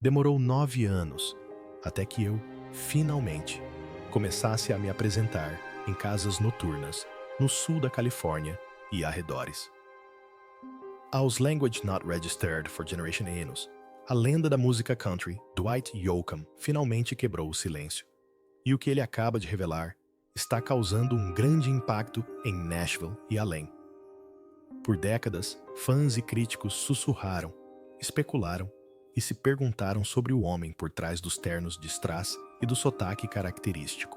Demorou 9 anos até que eu, finalmente, começasse a me apresentar em casas noturnas no sul da Califórnia e arredores. Aos Language Not Registered for Generation Enos, a lenda da música country, Dwight Yoakam, finalmente quebrou o silêncio. E o que ele acaba de revelar está causando um grande impacto em Nashville e além. Por décadas, fãs e críticos sussurraram, especularam e se perguntaram sobre o homem por trás dos ternos de strass e do sotaque característico.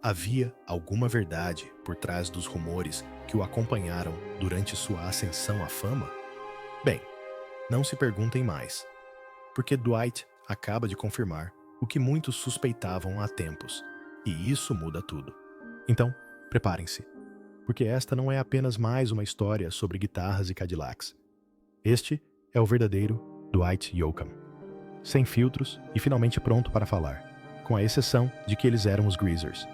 Havia alguma verdade por trás dos rumores que o acompanharam durante sua ascensão à fama? Bem, não se perguntem mais, porque Dwight acaba de confirmar o que muitos suspeitavam há tempos, e isso muda tudo. Então, preparem-se, porque esta não é apenas mais uma história sobre guitarras e Cadillacs. Este é o verdadeiro Dwight Yoakam, sem filtros e finalmente pronto para falar, com a exceção de que eles eram os Greasers.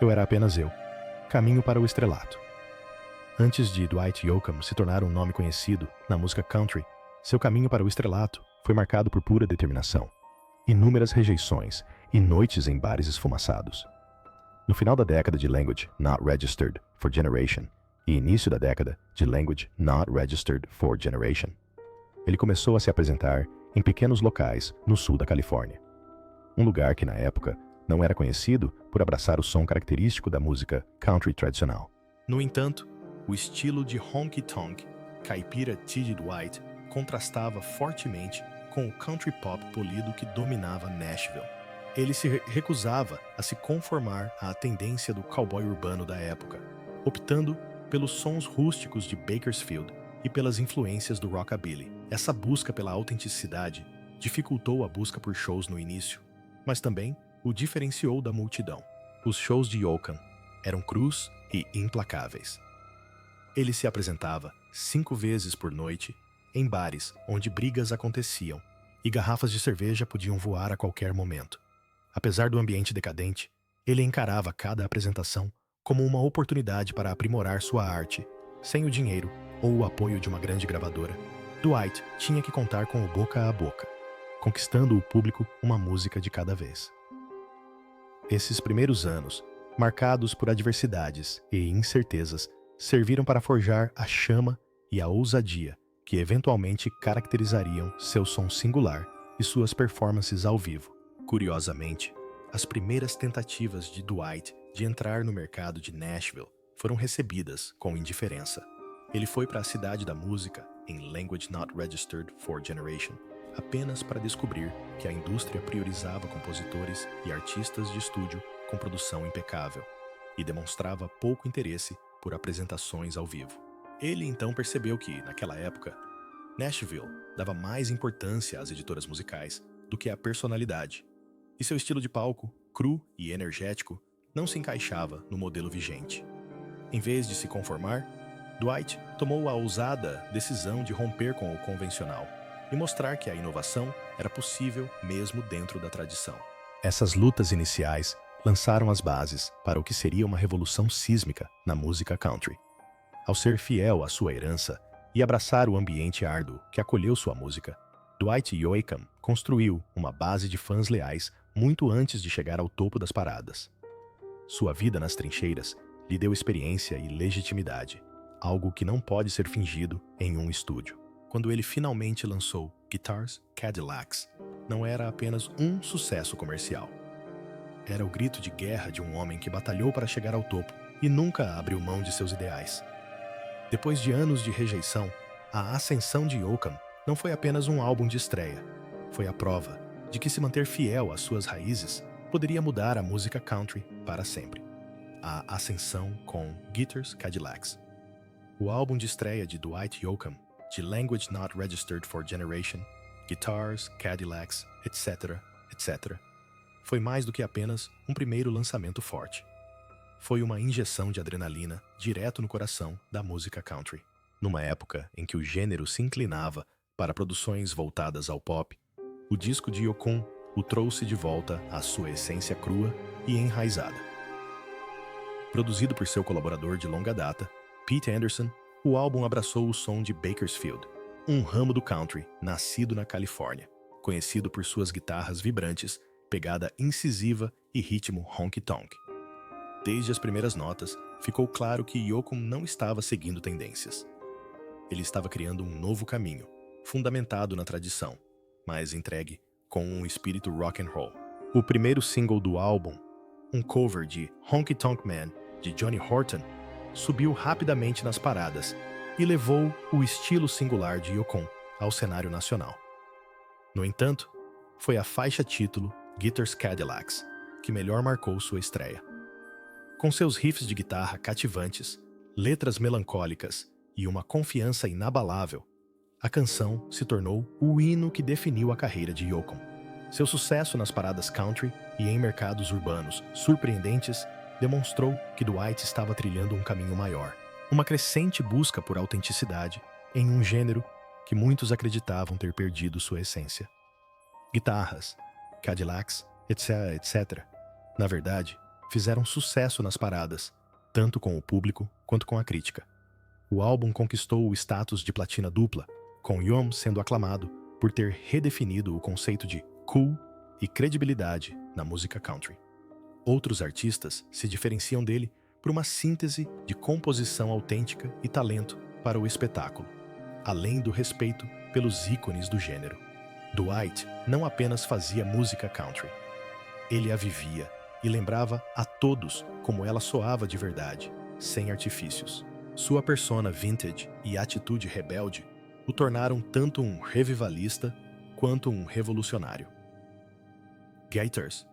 Eu era apenas eu, caminho para o estrelato. Antes de Dwight Yoakam se tornar um nome conhecido na música country, seu caminho para o estrelato foi marcado por pura determinação, inúmeras rejeições e noites em bares esfumaçados. No final da década de Language Not Registered for Generation e início da década de Language Not Registered for Generation, ele começou a se apresentar em pequenos locais no sul da Califórnia. Um lugar que, na época, não era conhecido por abraçar o som característico da música country tradicional. No entanto, o estilo de honky-tonk, caipira T.J. Dwight, contrastava fortemente com o country pop polido que dominava Nashville. Ele se recusava a se conformar à tendência do cowboy urbano da época, optando pelos sons rústicos de Bakersfield e pelas influências do rockabilly. Essa busca pela autenticidade dificultou a busca por shows no início, mas também o diferenciou da multidão. Os shows de Yoakam eram crus e implacáveis. Ele se apresentava 5 vezes por noite em bares onde brigas aconteciam e garrafas de cerveja podiam voar a qualquer momento. Apesar do ambiente decadente, ele encarava cada apresentação como uma oportunidade para aprimorar sua arte. Sem o dinheiro ou o apoio de uma grande gravadora, Dwight tinha que contar com o boca a boca, conquistando o público uma música de cada vez. Esses primeiros anos, marcados por adversidades e incertezas, serviram para forjar a chama e a ousadia que eventualmente caracterizariam seu som singular e suas performances ao vivo. Curiosamente, as primeiras tentativas de Dwight de entrar no mercado de Nashville foram recebidas com indiferença. Ele foi para a cidade da música, em Language Not Registered for Generation, apenas para descobrir que a indústria priorizava compositores e artistas de estúdio com produção impecável e demonstrava pouco interesse por apresentações ao vivo. Ele então percebeu que, naquela época, Nashville dava mais importância às editoras musicais do que à personalidade, e seu estilo de palco, cru e energético, não se encaixava no modelo vigente. Em vez de se conformar, Dwight tomou a ousada decisão de romper com o convencional e mostrar que a inovação era possível mesmo dentro da tradição. Essas lutas iniciais lançaram as bases para o que seria uma revolução sísmica na música country. Ao ser fiel à sua herança e abraçar o ambiente árduo que acolheu sua música, Dwight Yoakam construiu uma base de fãs leais muito antes de chegar ao topo das paradas. Sua vida nas trincheiras lhe deu experiência e legitimidade, algo que não pode ser fingido em um estúdio. Quando ele finalmente lançou Guitars, Cadillacs, não era apenas um sucesso comercial. Era o grito de guerra de um homem que batalhou para chegar ao topo e nunca abriu mão de seus ideais. Depois de anos de rejeição, a ascensão de Yoakam não foi apenas um álbum de estreia, foi a prova de que se manter fiel às suas raízes poderia mudar a música country para sempre. A ascensão com Guitars, Cadillacs. O álbum de estreia de Dwight Yoakam, de Language Not Registered for Generation, Guitars, Cadillacs, etc., etc., foi mais do que apenas um primeiro lançamento forte. Foi uma injeção de adrenalina direto no coração da música country. Numa época em que o gênero se inclinava para produções voltadas ao pop, o disco de Yoakam o trouxe de volta à sua essência crua e enraizada. Produzido por seu colaborador de longa data, Pete Anderson, o álbum abraçou o som de Bakersfield, um ramo do country nascido na Califórnia. conhecido por suas guitarras vibrantes, pegada incisiva e ritmo honky-tonk. Desde as primeiras notas, ficou claro que Yoakum não estava seguindo tendências. Ele estava criando um novo caminho, fundamentado na tradição, mas entregue com um espírito rock and roll. O primeiro single do álbum, um cover de Honky Tonk Man, de Johnny Horton, subiu rapidamente nas paradas e levou o estilo singular de Yoakum ao cenário nacional. No entanto, foi a faixa título Guitars Cadillacs que melhor marcou sua estreia. Com seus riffs de guitarra cativantes, letras melancólicas e uma confiança inabalável, a canção se tornou o hino que definiu a carreira de Yoakum. Seu sucesso nas paradas country e em mercados urbanos surpreendentes demonstrou que Dwight estava trilhando um caminho maior, uma crescente busca por autenticidade em um gênero que muitos acreditavam ter perdido sua essência. Guitarras, Cadillacs, etc., na verdade, fizeram sucesso nas paradas, tanto com o público quanto com a crítica. O álbum conquistou o status de platina dupla, com Yoakum sendo aclamado por ter redefinido o conceito de cool e credibilidade na música country. Outros artistas se diferenciam dele por uma síntese de composição autêntica e talento para o espetáculo, além do respeito pelos ícones do gênero. Dwight não apenas fazia música country, ele a vivia e lembrava a todos como ela soava de verdade, sem artifícios. Sua persona vintage e atitude rebelde o tornaram tanto um revivalista quanto um revolucionário. Guitars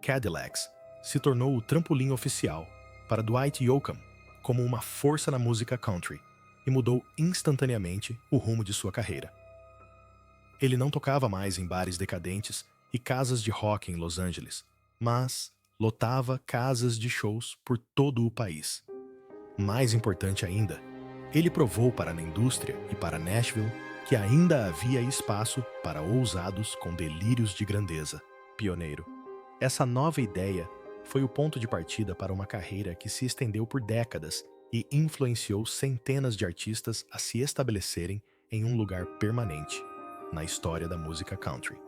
Cadillacs se tornou o trampolim oficial para Dwight Yoakam como uma força na música country e mudou instantaneamente o rumo de sua carreira. Ele não tocava mais em bares decadentes e casas de rock em Los Angeles, mas lotava casas de shows por todo o país. Mais importante ainda, ele provou para a indústria e para Nashville que ainda havia espaço para ousados com delírios de grandeza. Pioneiro. Essa nova ideia foi o ponto de partida para uma carreira que se estendeu por décadas e influenciou centenas de artistas a se estabelecerem em um lugar permanente na história da música country.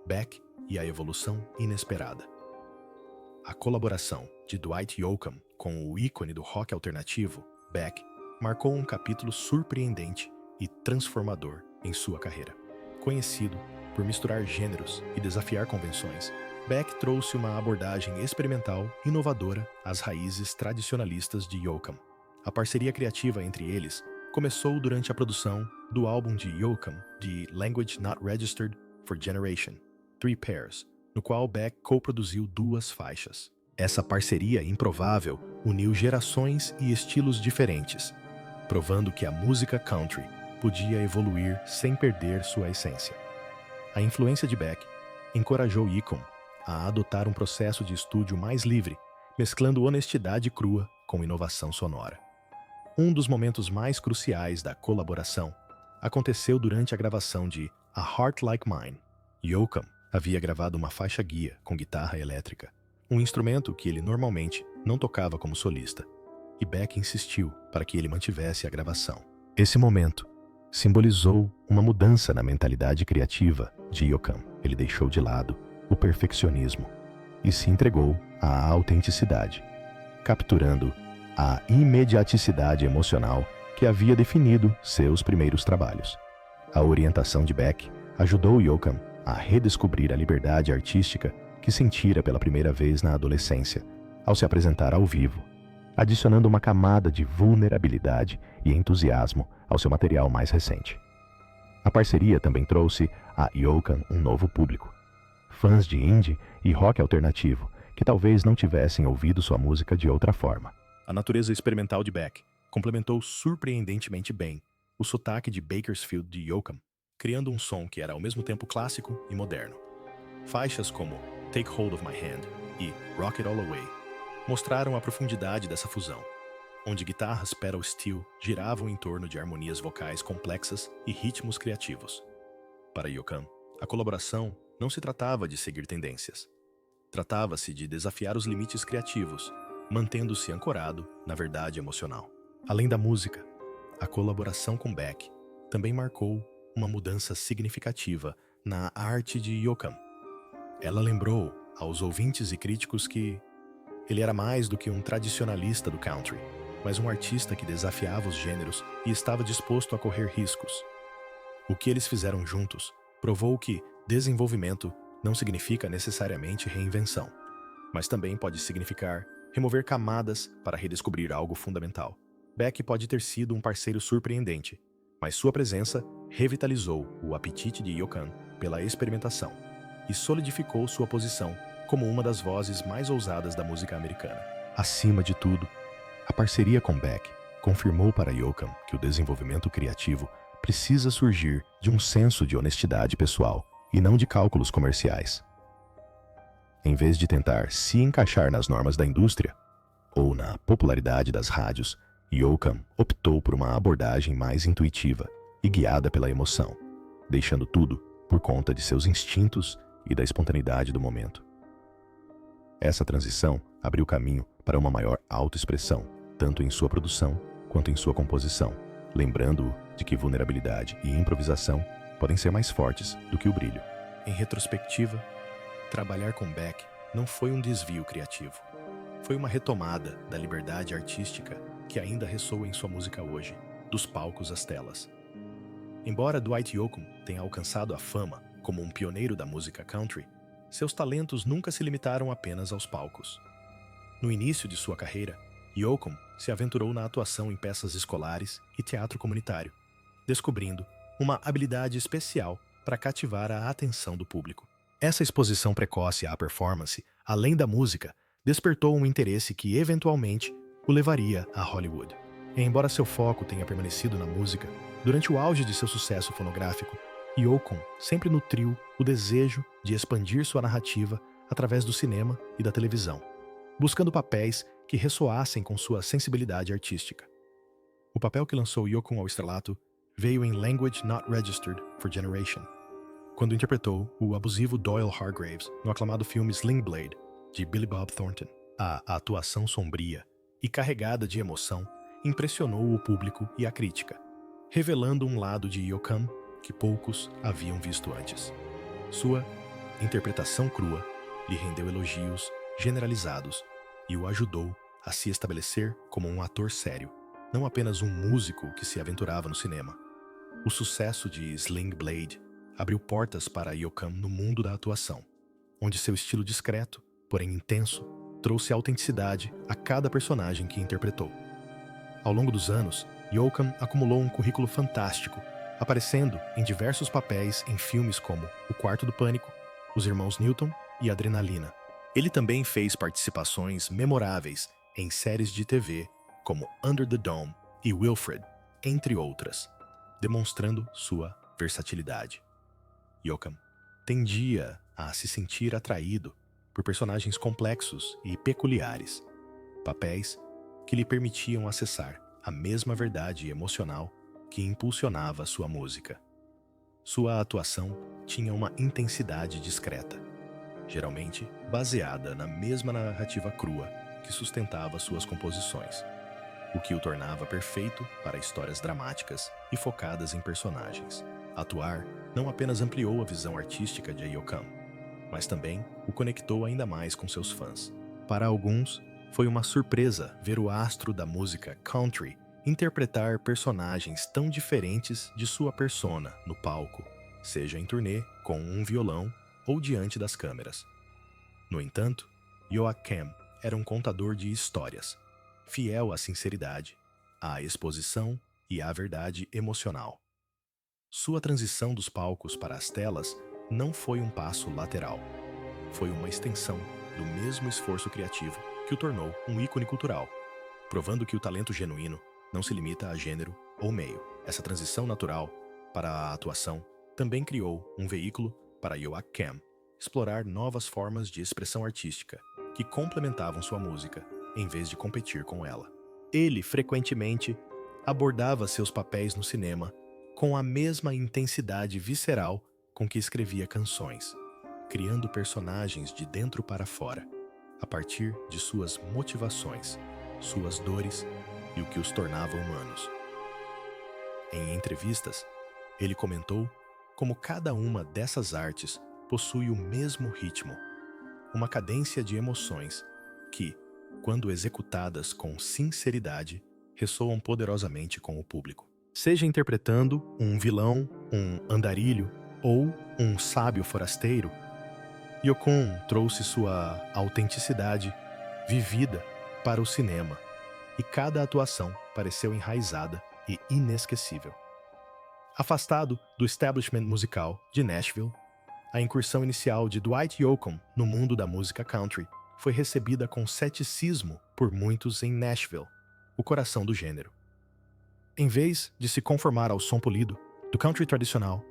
Beck e a evolução inesperada. A colaboração de Dwight Yoakam com o ícone do rock alternativo, Beck, marcou um capítulo surpreendente e transformador em sua carreira. Conhecido por misturar gêneros e desafiar convenções, Beck trouxe uma abordagem experimental inovadora às raízes tradicionalistas de Yoakam. A parceria criativa entre eles começou durante a produção do álbum de Yoakam, de Language Not Registered for Generation, Three Pairs, no qual Beck co-produziu 2 faixas. Essa parceria improvável uniu gerações e estilos diferentes, provando que a música country podia evoluir sem perder sua essência. A influência de Beck encorajou Yoakam a adotar um processo de estúdio mais livre, mesclando honestidade crua com inovação sonora. Um dos momentos mais cruciais da colaboração aconteceu durante a gravação de A Heart Like Mine. Yoakam havia gravado uma faixa guia com guitarra elétrica, um instrumento que ele normalmente não tocava como solista, e Beck insistiu para que ele mantivesse a gravação. Esse momento simbolizou uma mudança na mentalidade criativa de Yoakam. Ele deixou de lado o perfeccionismo e se entregou à autenticidade, capturando a imediaticidade emocional que havia definido seus primeiros trabalhos. A orientação de Beck ajudou Yoakam a redescobrir a liberdade artística que sentira pela primeira vez na adolescência, ao se apresentar ao vivo, adicionando uma camada de vulnerabilidade e entusiasmo ao seu material mais recente. A parceria também trouxe a Yoakam um novo público, fãs de indie e rock alternativo que talvez não tivessem ouvido sua música de outra forma. A natureza experimental de Beck complementou surpreendentemente bem o sotaque de Bakersfield de Yoakam, criando um som que era ao mesmo tempo clássico e moderno. Faixas como Take Hold of My Hand e Rock It All Away mostraram a profundidade dessa fusão, onde guitarras pedal steel giravam em torno de harmonias vocais complexas e ritmos criativos. Para Yoakam, a colaboração não se tratava de seguir tendências. Tratava-se de desafiar os limites criativos, mantendo-se ancorado na verdade emocional. Além da música, a colaboração com Beck também marcou uma mudança significativa na arte de Yoakam. Ela lembrou aos ouvintes e críticos que ele era mais do que um tradicionalista do country, mas um artista que desafiava os gêneros e estava disposto a correr riscos. O que eles fizeram juntos provou que desenvolvimento não significa necessariamente reinvenção, mas também pode significar remover camadas para redescobrir algo fundamental. Beck pode ter sido um parceiro surpreendente, mas sua presença revitalizou o apetite de Yoakam pela experimentação e solidificou sua posição como uma das vozes mais ousadas da música americana. Acima de tudo, a parceria com Beck confirmou para Yoakam que o desenvolvimento criativo precisa surgir de um senso de honestidade pessoal e não de cálculos comerciais. Em vez de tentar se encaixar nas normas da indústria ou na popularidade das rádios, Yoakam optou por uma abordagem mais intuitiva e guiada pela emoção, deixando tudo por conta de seus instintos e da espontaneidade do momento. Essa transição abriu caminho para uma maior autoexpressão, tanto em sua produção quanto em sua composição, lembrando-o de que vulnerabilidade e improvisação podem ser mais fortes do que o brilho. Em retrospectiva, trabalhar com Beck não foi um desvio criativo. Foi uma retomada da liberdade artística que ainda ressoa em sua música hoje, dos palcos às telas. Embora Dwight Yoakam tenha alcançado a fama como um pioneiro da música country, seus talentos nunca se limitaram apenas aos palcos. No início de sua carreira, Yoakam se aventurou na atuação em peças escolares e teatro comunitário, descobrindo uma habilidade especial para cativar a atenção do público. Essa exposição precoce à performance, além da música, despertou um interesse que eventualmente o levaria a Hollywood. E embora seu foco tenha permanecido na música, durante o auge de seu sucesso fonográfico, Yoakam sempre nutriu o desejo de expandir sua narrativa através do cinema e da televisão, buscando papéis que ressoassem com sua sensibilidade artística. O papel que lançou Yoakam ao estrelato veio em Language Not Registered for Generation, quando interpretou o abusivo Doyle Hargraves no aclamado filme Sling Blade, de Billy Bob Thornton. A atuação sombria e carregada de emoção impressionou o público e a crítica, revelando um lado de Yoakam que poucos haviam visto antes. Sua interpretação crua lhe rendeu elogios generalizados e o ajudou a se estabelecer como um ator sério, não apenas um músico que se aventurava no cinema. O sucesso de Sling Blade abriu portas para Yoakam no mundo da atuação, onde seu estilo discreto, porém intenso, trouxe autenticidade a cada personagem que interpretou. Ao longo dos anos, Yoakam acumulou um currículo fantástico, aparecendo em diversos papéis em filmes como O Quarto do Pânico, Os Irmãos Newton e Adrenalina. Ele também fez participações memoráveis em séries de TV como Under the Dome e Wilfred, entre outras, demonstrando sua versatilidade. Yoakam tendia a se sentir atraído por personagens complexos e peculiares, papéis que lhe permitiam acessar a mesma verdade emocional que impulsionava sua música. Sua atuação tinha uma intensidade discreta, geralmente baseada na mesma narrativa crua que sustentava suas composições, o que o tornava perfeito para histórias dramáticas e focadas em personagens. Atuar não apenas ampliou a visão artística de Yoakam, mas também o conectou ainda mais com seus fãs. Para alguns, foi uma surpresa ver o astro da música country interpretar personagens tão diferentes de sua persona no palco, seja em turnê, com um violão ou diante das câmeras. No entanto, Yoakam era um contador de histórias, fiel à sinceridade, à exposição e à verdade emocional. Sua transição dos palcos para as telas não foi um passo lateral. Foi uma extensão do mesmo esforço criativo que o tornou um ícone cultural, provando que o talento genuíno não se limita a gênero ou meio. Essa transição natural para a atuação também criou um veículo para Yoakam explorar novas formas de expressão artística que complementavam sua música, em vez de competir com ela. Ele frequentemente abordava seus papéis no cinema com a mesma intensidade visceral com que escrevia canções, criando personagens de dentro para fora, a partir de suas motivações, suas dores e o que os tornava humanos. Em entrevistas, ele comentou Como cada uma dessas artes possui o mesmo ritmo, uma cadência de emoções que, quando executadas com sinceridade, ressoam poderosamente com o público. Seja interpretando um vilão, um andarilho ou um sábio forasteiro, Yokon trouxe sua autenticidade vivida para o cinema, e cada atuação pareceu enraizada e inesquecível. Afastado do establishment musical de Nashville, a incursão inicial de Dwight Yoakam no mundo da música country foi recebida com ceticismo por muitos em Nashville, o coração do gênero. Em vez de se conformar ao som polido do country tradicional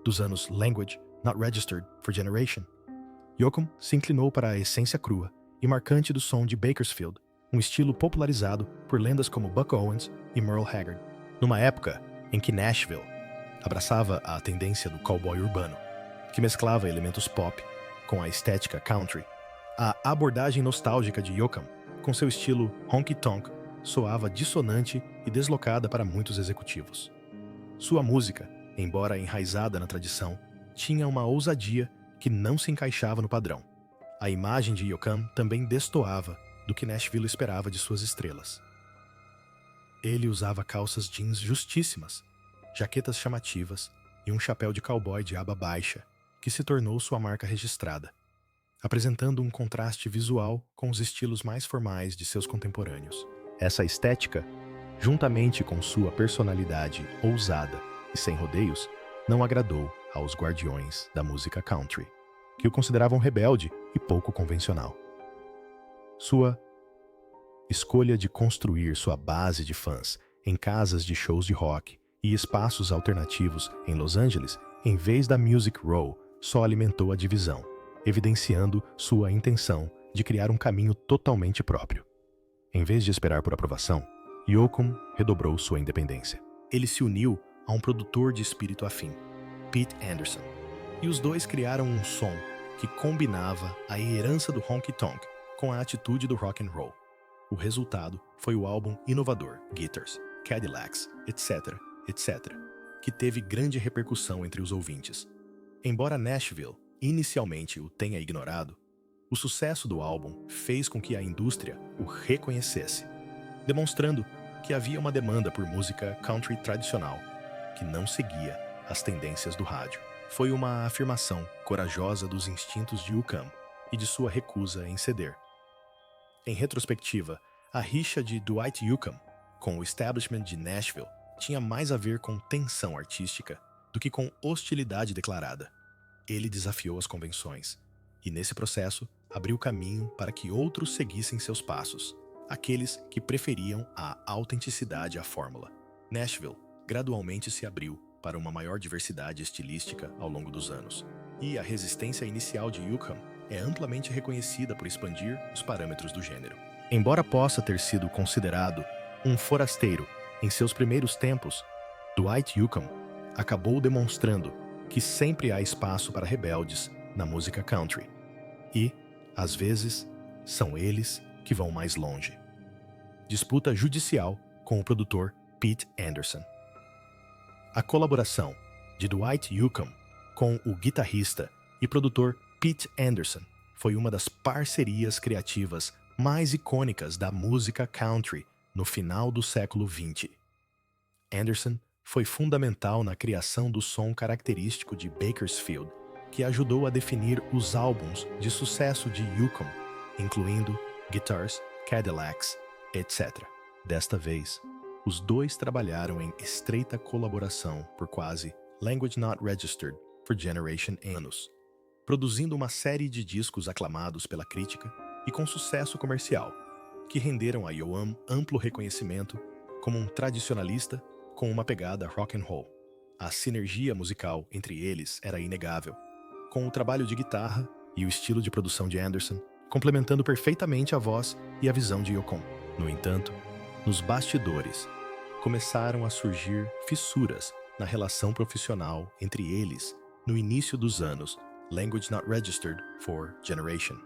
dos anos Language Not Registered for Generation, Yoakam se inclinou para a essência crua e marcante do som de Bakersfield, um estilo popularizado por lendas como Buck Owens e Merle Haggard. Numa época em que Nashville abraçava a tendência do cowboy urbano, que mesclava elementos pop com a estética country, a abordagem nostálgica de Yoakam, com seu estilo honky-tonk, soava dissonante e deslocada para muitos executivos. Sua música, embora enraizada na tradição, tinha uma ousadia que não se encaixava no padrão. A imagem de Yoakam também destoava do que Nashville esperava de suas estrelas. Ele usava calças jeans justíssimas, jaquetas chamativas e um chapéu de cowboy de aba baixa, que se tornou sua marca registrada, apresentando um contraste visual com os estilos mais formais de seus contemporâneos. Essa estética, juntamente com sua personalidade ousada e sem rodeios, não agradou aos guardiões da música country, que o consideravam rebelde e pouco convencional. Sua escolha de construir sua base de fãs em casas de shows de rock e espaços alternativos em Los Angeles, em vez da Music Row, só alimentou a divisão, evidenciando sua intenção de criar um caminho totalmente próprio. Em vez de esperar por aprovação, Yoakam redobrou sua independência. Ele se uniu a um produtor de espírito afim, Pete Anderson, e os dois criaram um som que combinava a herança do honky-tonk com a atitude do rock and roll. O resultado foi o álbum inovador Guitars, Cadillacs, etc., etc., que teve grande repercussão entre os ouvintes. Embora Nashville inicialmente o tenha ignorado, o sucesso do álbum fez com que a indústria o reconhecesse, demonstrando que havia uma demanda por música country tradicional, que não seguia as tendências do rádio. Foi uma afirmação corajosa dos instintos de Yoakam e de sua recusa em ceder. Em retrospectiva, a rixa de Dwight Yoakam com o establishment de Nashville tinha mais a ver com tensão artística do que com hostilidade declarada. Ele desafiou as convenções e, nesse processo, abriu caminho para que outros seguissem seus passos, aqueles que preferiam a autenticidade à fórmula. Nashville gradualmente se abriu para uma maior diversidade estilística ao longo dos anos, e a resistência inicial de Yoakam é amplamente reconhecida por expandir os parâmetros do gênero. Embora possa ter sido considerado um forasteiro em seus primeiros tempos, Dwight Yoakam acabou demonstrando que sempre há espaço para rebeldes na música country, e, às vezes, são eles que vão mais longe. Disputa judicial com o produtor Pete Anderson. A colaboração de Dwight Yoakam com o guitarrista e produtor Pete Anderson foi uma das parcerias criativas mais icônicas da música country no final do século XX. Anderson foi fundamental na criação do som característico de Bakersfield, que ajudou a definir os álbuns de sucesso de Yoakam, incluindo Guitars, Cadillacs, etc. Desta vez, os dois trabalharam em estreita colaboração por quase Language Not Registered for Generation anos, produzindo uma série de discos aclamados pela crítica e com sucesso comercial, que renderam a Yoakam amplo reconhecimento como um tradicionalista com uma pegada rock and roll. A sinergia musical entre eles era inegável, com o trabalho de guitarra e o estilo de produção de Anderson complementando perfeitamente a voz e a visão de Yoakam. No entanto, nos bastidores, começaram a surgir fissuras na relação profissional entre eles no início dos anos Language Not Registered for Generation.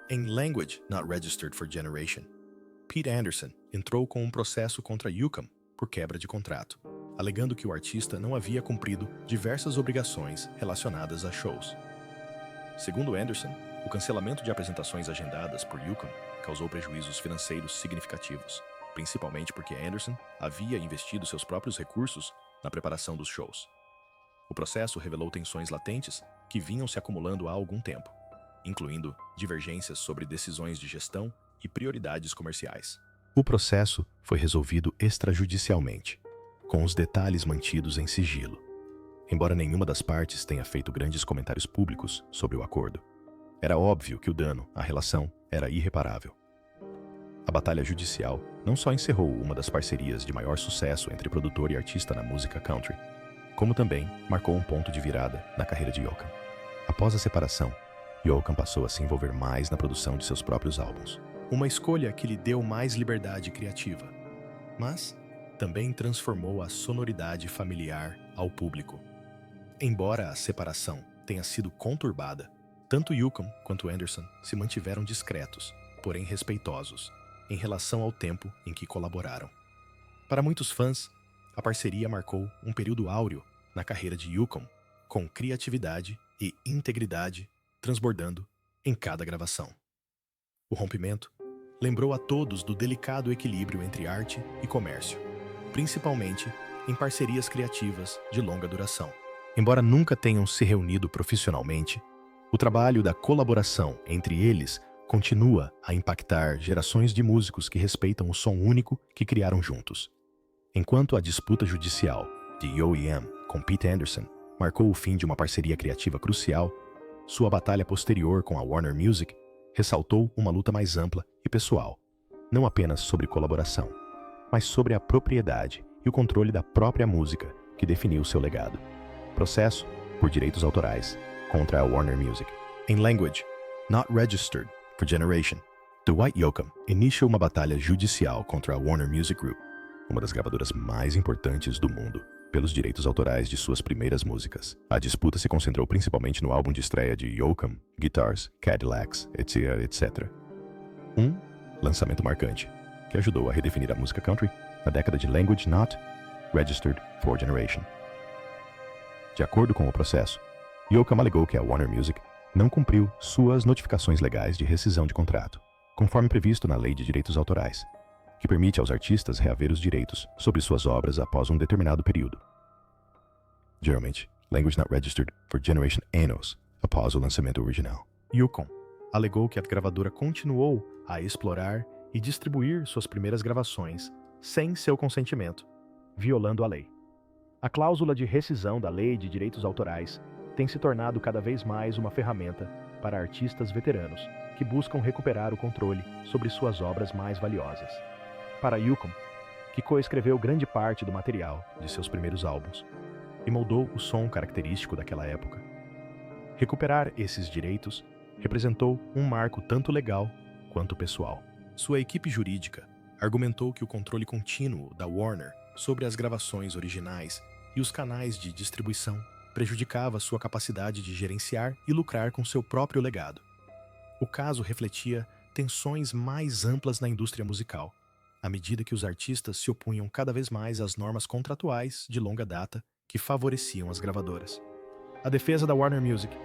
Em Language Not Registered for Generation, Pete Anderson entrou com um processo contra Yoakam por quebra de contrato. alegando que o artista não havia cumprido diversas obrigações relacionadas a shows. Segundo Anderson, o cancelamento de apresentações agendadas por Yukon causou prejuízos financeiros significativos, principalmente porque Anderson havia investido seus próprios recursos na preparação dos shows. O processo revelou tensões latentes que vinham se acumulando há algum tempo, incluindo divergências sobre decisões de gestão e prioridades comerciais. O processo foi resolvido extrajudicialmente, com os detalhes mantidos em sigilo, embora nenhuma das partes tenha feito grandes comentários públicos sobre o acordo. Era óbvio que o dano à relação era irreparável. A batalha judicial não só encerrou uma das parcerias de maior sucesso entre produtor e artista na música country, como também marcou um ponto de virada na carreira de Yoakum. Após a separação, Yoakum passou a se envolver mais na produção de seus próprios álbuns. Uma escolha que lhe deu mais liberdade criativa, mas também transformou a sonoridade familiar ao público. Embora a separação tenha sido conturbada, tanto Yoakum quanto Anderson se mantiveram discretos, porém respeitosos, em relação ao tempo em que colaboraram. Para muitos fãs, a parceria marcou um período áureo na carreira de Yoakum, com criatividade e integridade transbordando em cada gravação. O rompimento lembrou a todos do delicado equilíbrio entre arte e comércio, principalmente em parcerias criativas de longa duração. Embora nunca tenham se reunido profissionalmente, o trabalho da colaboração entre eles continua a impactar gerações de músicos que respeitam o som único que criaram juntos. Enquanto a disputa judicial de Yo.E.M. com Pete Anderson marcou o fim de uma parceria criativa crucial, sua batalha posterior com a Warner Music ressaltou uma luta mais ampla e pessoal, não apenas sobre colaboração, mas sobre a propriedade e o controle da própria música que definiu seu legado. Processo por direitos autorais contra a Warner Music. Em Language Not Registered for Generation, Dwight Yoakam inicia uma batalha judicial contra a Warner Music Group, uma das gravadoras mais importantes do mundo, pelos direitos autorais de suas primeiras músicas. A disputa se concentrou principalmente no álbum de estreia de Yoakam, Guitars, Cadillacs, etc. Um lançamento marcante, que ajudou a redefinir a música country na década de Language Not Registered for Generation. De acordo com o processo, Yoakam alegou que a Warner Music não cumpriu suas notificações legais de rescisão de contrato, conforme previsto na Lei de Direitos Autorais, que permite aos artistas reaver os direitos sobre suas obras após um determinado período. Geralmente, Language Not Registered for Generation anos após o lançamento original. Yukon alegou que a gravadora continuou a explorar e distribuir suas primeiras gravações sem seu consentimento, violando a lei. A cláusula de rescisão da Lei de Direitos Autorais tem se tornado cada vez mais uma ferramenta para artistas veteranos que buscam recuperar o controle sobre suas obras mais valiosas. Para Yukon, que coescreveu grande parte do material de seus primeiros álbuns e moldou o som característico daquela época, recuperar esses direitos representou um marco tanto legal quanto pessoal. Sua equipe jurídica argumentou que o controle contínuo da Warner sobre as gravações originais e os canais de distribuição prejudicava sua capacidade de gerenciar e lucrar com seu próprio legado. O caso refletia tensões mais amplas na indústria musical, à medida que os artistas se opunham cada vez mais às normas contratuais de longa data que favoreciam as gravadoras. A defesa da Warner Music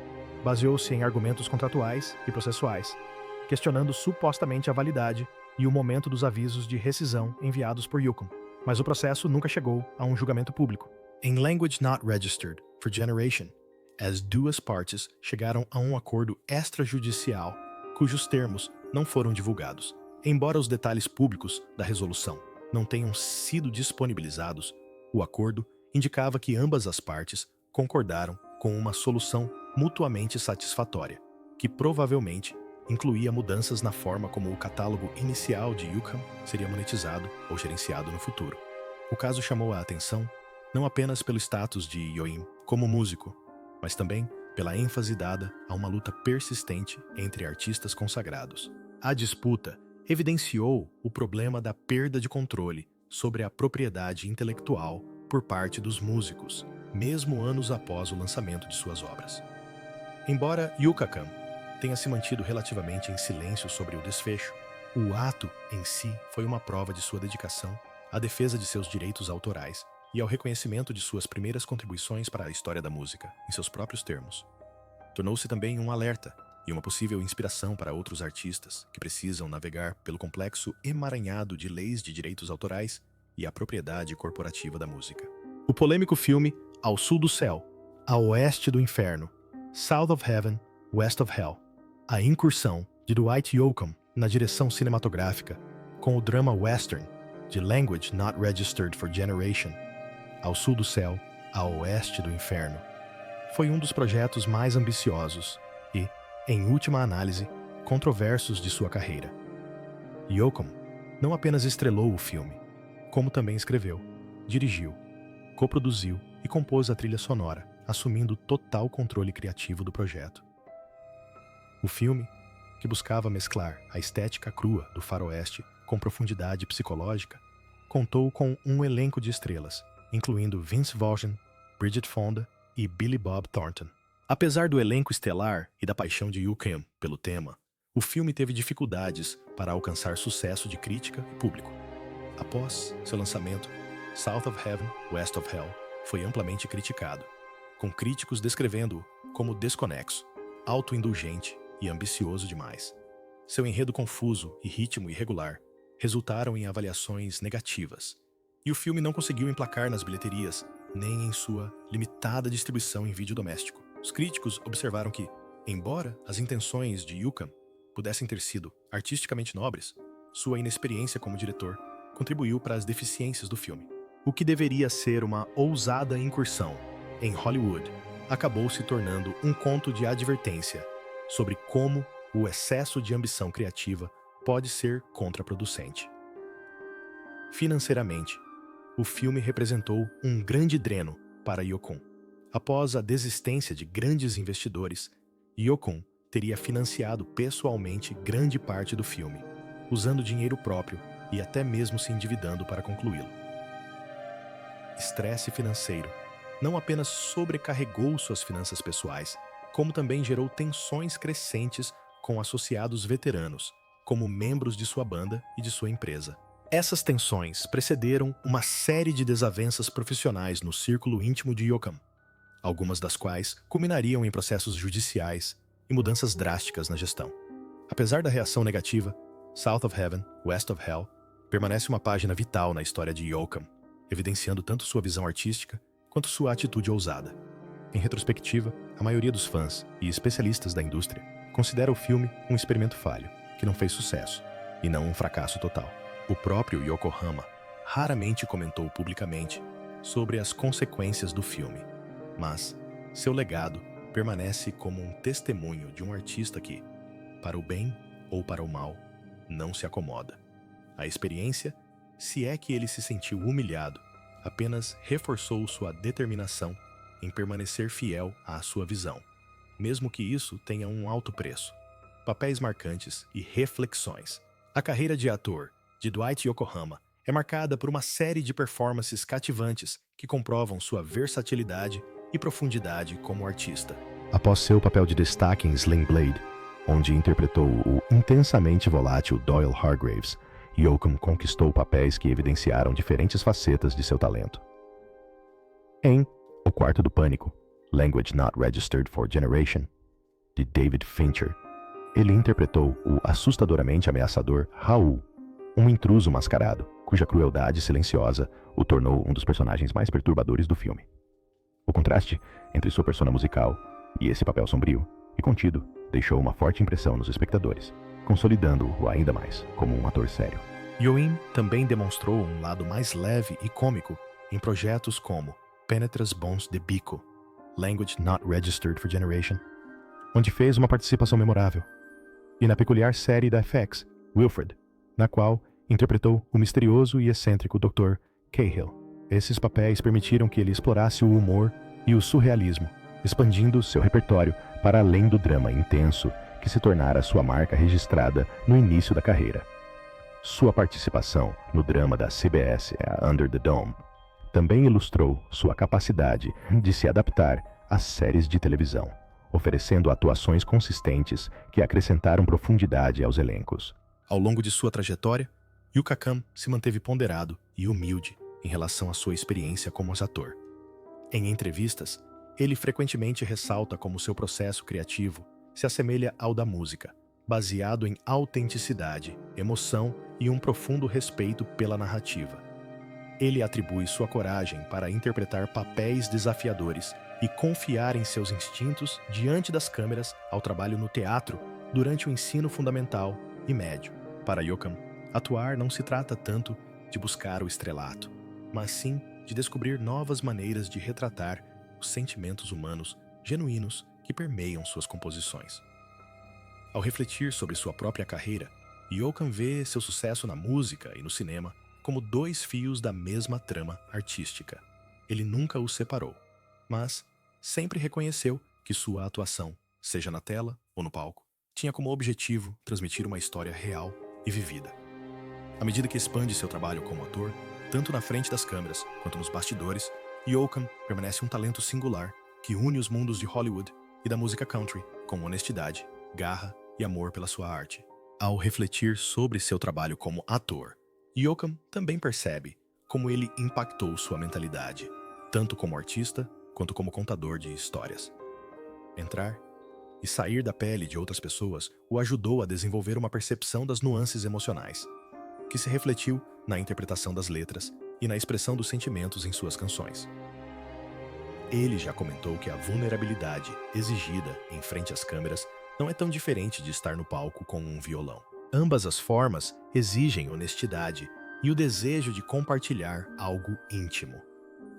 baseou-se em argumentos contratuais e processuais, questionando supostamente a validade e o momento dos avisos de rescisão enviados por Yukon, mas o processo nunca chegou a um julgamento público. Em Language Not Registered for Generation, as duas partes chegaram a um acordo extrajudicial cujos termos não foram divulgados. Embora os detalhes públicos da resolução não tenham sido disponibilizados, o acordo indicava que ambas as partes concordaram com uma solução mutuamente satisfatória, que provavelmente incluía mudanças na forma como o catálogo inicial de Yukon seria monetizado ou gerenciado no futuro. O caso chamou a atenção não apenas pelo status de Yo.E.M. como músico, mas também pela ênfase dada a uma luta persistente entre artistas consagrados. A disputa evidenciou o problema da perda de controle sobre a propriedade intelectual por parte dos músicos, mesmo anos após o lançamento de suas obras. Embora Yoakam tenha se mantido relativamente em silêncio sobre o desfecho, o ato em si foi uma prova de sua dedicação à defesa de seus direitos autorais e ao reconhecimento de suas primeiras contribuições para a história da música, em seus próprios termos. Tornou-se também um alerta e uma possível inspiração para outros artistas que precisam navegar pelo complexo emaranhado de leis de direitos autorais e a propriedade corporativa da música. O polêmico filme Ao Sul do Céu, a Oeste do Inferno, South of Heaven, West of Hell, a incursão de Dwight Yoakam na direção cinematográfica com o drama western de Language Not Registered for Generation, Ao Sul do Céu, a Oeste do Inferno, foi um dos projetos mais ambiciosos e, em última análise, controversos de sua carreira. Yoakam não apenas estrelou o filme, como também escreveu, dirigiu, coproduziu e compôs a trilha sonora, assumindo total controle criativo do projeto. O filme, que buscava mesclar a estética crua do faroeste com profundidade psicológica, contou com um elenco de estrelas, incluindo Vince Vaughn, Bridget Fonda e Billy Bob Thornton. Apesar do elenco estelar e da paixão de Yoakam pelo tema, o filme teve dificuldades para alcançar sucesso de crítica e público. Após seu lançamento, South of Heaven, West of Hell foi amplamente criticado, com críticos descrevendo-o como desconexo, autoindulgente e ambicioso demais. Seu enredo confuso e ritmo irregular resultaram em avaliações negativas, e o filme não conseguiu emplacar nas bilheterias nem em sua limitada distribuição em vídeo doméstico. Os críticos observaram que, embora as intenções de Yoakam pudessem ter sido artisticamente nobres, sua inexperiência como diretor contribuiu para as deficiências do filme. O que deveria ser uma ousada incursão em Hollywood acabou se tornando um conto de advertência sobre como o excesso de ambição criativa pode ser contraproducente. Financeiramente, o filme representou um grande dreno para Yoakam. Após a desistência de grandes investidores, Yoakam teria financiado pessoalmente grande parte do filme, usando dinheiro próprio e até mesmo se endividando para concluí-lo. Estresse financeiro não apenas sobrecarregou suas finanças pessoais, como também gerou tensões crescentes com associados veteranos, como membros de sua banda e de sua empresa. Essas tensões precederam uma série de desavenças profissionais no círculo íntimo de Yoakam, algumas das quais culminariam em processos judiciais e mudanças drásticas na gestão. Apesar da reação negativa, South of Heaven, West of Hell permanece uma página vital na história de Yoakam, evidenciando tanto sua visão artística quanto sua atitude ousada. Em retrospectiva, a maioria dos fãs e especialistas da indústria considera o filme um experimento falho, que não fez sucesso, e não um fracasso total. O próprio Yokohama raramente comentou publicamente sobre as consequências do filme, mas seu legado permanece como um testemunho de um artista que, para o bem ou para o mal, não se acomoda. A experiência, se é que ele se sentiu humilhado, apenas reforçou sua determinação em permanecer fiel à sua visão, mesmo que isso tenha um alto preço. Papéis marcantes e reflexões. A carreira de ator de Dwight Yoakam é marcada por uma série de performances cativantes que comprovam sua versatilidade e profundidade como artista. Após seu papel de destaque em Sling Blade, onde interpretou o intensamente volátil Doyle Hargraves, Yoakam conquistou papéis que evidenciaram diferentes facetas de seu talento. Em O Quarto do Pânico, Language Not Registered for Generation, de David Fincher, ele interpretou o assustadoramente ameaçador Raul, um intruso mascarado, cuja crueldade silenciosa o tornou um dos personagens mais perturbadores do filme. O contraste entre sua persona musical e esse papel sombrio e contido deixou uma forte impressão nos espectadores, consolidando-o ainda mais como um ator sério. Yoakam também demonstrou um lado mais leve e cômico em projetos como Penetras Bons de Bico, Language Not Registered for Generation, onde fez uma participação memorável, e na peculiar série da FX, Wilfred, na qual interpretou o misterioso e excêntrico Dr. Cahill. Esses papéis permitiram que ele explorasse o humor e o surrealismo, expandindo seu repertório para além do drama intenso que se tornara sua marca registrada no início da carreira. Sua participação no drama da CBS, Under the Dome, também ilustrou sua capacidade de se adaptar às séries de televisão, oferecendo atuações consistentes que acrescentaram profundidade aos elencos. Ao longo de sua trajetória, Yoakam se manteve ponderado e humilde em relação à sua experiência como ator. Em entrevistas, ele frequentemente ressalta como seu processo criativo se assemelha ao da música, baseado em autenticidade, emoção e um profundo respeito pela narrativa. Ele atribui sua coragem para interpretar papéis desafiadores e confiar em seus instintos diante das câmeras ao trabalho no teatro durante o ensino fundamental e médio. Para Yoakum, atuar não se trata tanto de buscar o estrelato, mas sim de descobrir novas maneiras de retratar os sentimentos humanos genuínos que permeiam suas composições. Ao refletir sobre sua própria carreira, Yoakum vê seu sucesso na música e no cinema como dois fios da mesma trama artística. Ele nunca os separou, mas sempre reconheceu que sua atuação, seja na tela ou no palco, tinha como objetivo transmitir uma história real e vivida. À medida que expande seu trabalho como ator, tanto na frente das câmeras quanto nos bastidores, Yoakum permanece um talento singular que une os mundos de Hollywood e da música country com honestidade, garra e amor pela sua arte. Ao refletir sobre seu trabalho como ator, Yoakum também percebe como ele impactou sua mentalidade, tanto como artista quanto como contador de histórias. Entrar e sair da pele de outras pessoas o ajudou a desenvolver uma percepção das nuances emocionais, que se refletiu na interpretação das letras e na expressão dos sentimentos em suas canções. Ele já comentou que a vulnerabilidade exigida em frente às câmeras não é tão diferente de estar no palco com um violão. Ambas as formas exigem honestidade e o desejo de compartilhar algo íntimo.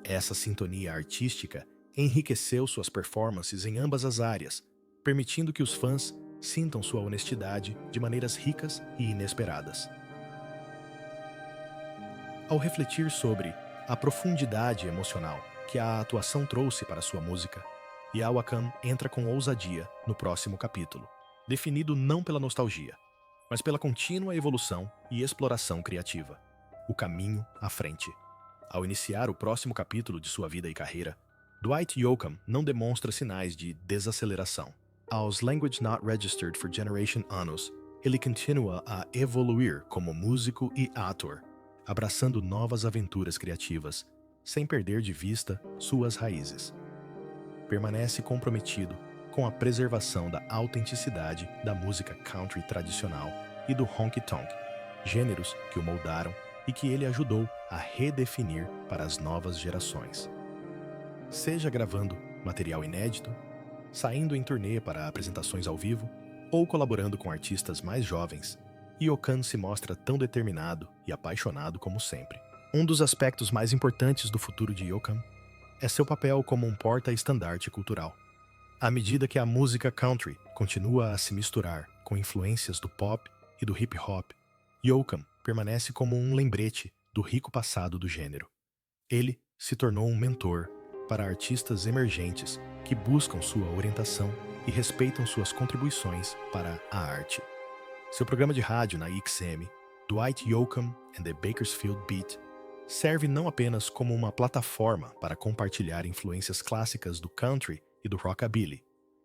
Essa sintonia artística enriqueceu suas performances em ambas as áreas, permitindo que os fãs sintam sua honestidade de maneiras ricas e inesperadas. Ao refletir sobre a profundidade emocional que a atuação trouxe para sua música, Yoakum entra com ousadia no próximo capítulo, definido não pela nostalgia, mas pela contínua evolução e exploração criativa. O caminho à frente. Ao iniciar o próximo capítulo de sua vida e carreira, Dwight Yoakam não demonstra sinais de desaceleração. Aos Language Not Registered for Generation Anos, ele continua a evoluir como músico e ator, abraçando novas aventuras criativas, sem perder de vista suas raízes. Permanece comprometido com a preservação da autenticidade da música country tradicional e do honky-tonk, gêneros que o moldaram e que ele ajudou a redefinir para as novas gerações. Seja gravando material inédito, saindo em turnê para apresentações ao vivo ou colaborando com artistas mais jovens, Yoakum se mostra tão determinado e apaixonado como sempre. Um dos aspectos mais importantes do futuro de Yoakum é seu papel como um porta-estandarte cultural. À medida que a música country continua a se misturar com influências do pop e do hip-hop, Yoakum permanece como um lembrete do rico passado do gênero. Ele se tornou um mentor para artistas emergentes que buscam sua orientação e respeitam suas contribuições para a arte. Seu programa de rádio na XM, Dwight Yoakam and the Bakersfield Beat, serve não apenas como uma plataforma para compartilhar influências clássicas do country e do rockabilly,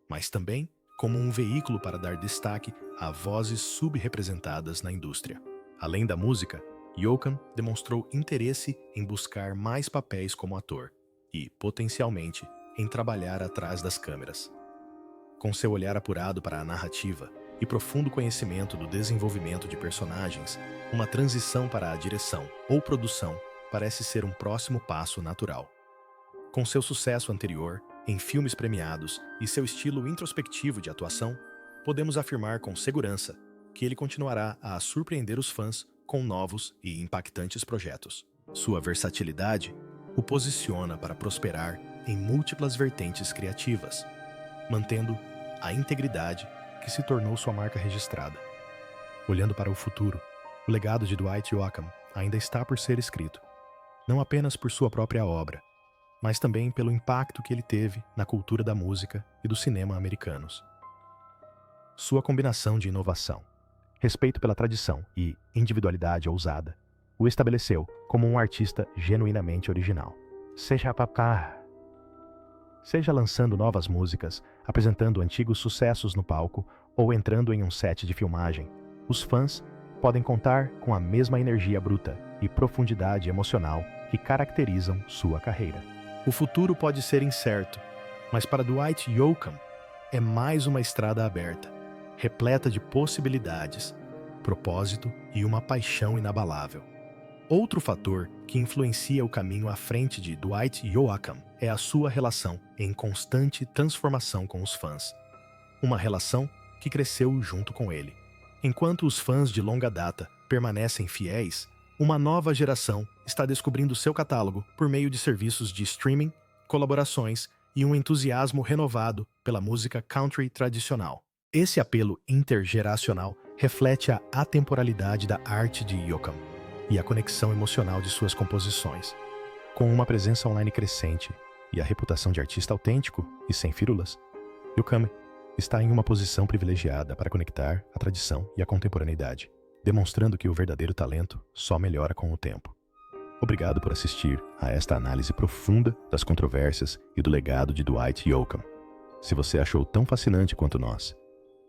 mas também como um veículo para dar destaque a vozes subrepresentadas na indústria. Além da música, Yoakum demonstrou interesse em buscar mais papéis como ator e, potencialmente, em trabalhar atrás das câmeras. Com seu olhar apurado para a narrativa e profundo conhecimento do desenvolvimento de personagens, uma transição para a direção ou produção parece ser um próximo passo natural. Com seu sucesso anterior em filmes premiados e seu estilo introspectivo de atuação, podemos afirmar com segurança que ele continuará a surpreender os fãs com novos e impactantes projetos. Sua versatilidade o posiciona para prosperar em múltiplas vertentes criativas, mantendo a integridade que se tornou sua marca registrada. Olhando para o futuro, o legado de Dwight Yoakam ainda está por ser escrito, não apenas por sua própria obra, mas também pelo impacto que ele teve na cultura da música e do cinema americanos. Sua combinação de inovação, respeito pela tradição e individualidade ousada o estabeleceu como um artista genuinamente original. Seja lançando novas músicas, apresentando antigos sucessos no palco ou entrando em um set de filmagem, os fãs podem contar com a mesma energia bruta e profundidade emocional que caracterizam sua carreira. O futuro pode ser incerto, mas para Dwight Yoakam é mais uma estrada aberta, repleta de possibilidades, propósito e uma paixão inabalável. Outro fator que influencia o caminho à frente de Dwight Yoakam é a sua relação em constante transformação com os fãs. Uma relação que cresceu junto com ele. Enquanto os fãs de longa data permanecem fiéis, uma nova geração está descobrindo seu catálogo por meio de serviços de streaming, colaborações e um entusiasmo renovado pela música country tradicional. Esse apelo intergeracional reflete a atemporalidade da arte de Yoakam e a conexão emocional de suas composições. Com uma presença online crescente e a reputação de artista autêntico e sem fírulas, Yoakam está em uma posição privilegiada para conectar a tradição e a contemporaneidade, demonstrando que o verdadeiro talento só melhora com o tempo. Obrigado por assistir a esta análise profunda das controvérsias e do legado de Dwight Yoakam. Se você achou tão fascinante quanto nós,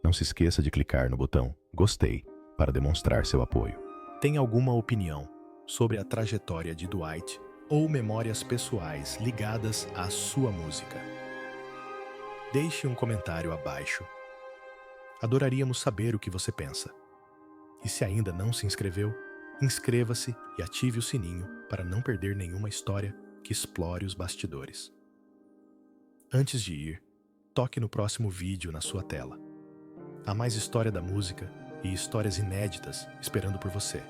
não se esqueça de clicar no botão Gostei para demonstrar seu apoio. Tem alguma opinião sobre a trajetória de Dwight ou memórias pessoais ligadas à sua música? Deixe um comentário abaixo. Adoraríamos saber o que você pensa. E se ainda não se inscreveu, inscreva-se e ative o sininho para não perder nenhuma história que explore os bastidores. Antes de ir, toque no próximo vídeo na sua tela. Há mais história da música e histórias inéditas esperando por você.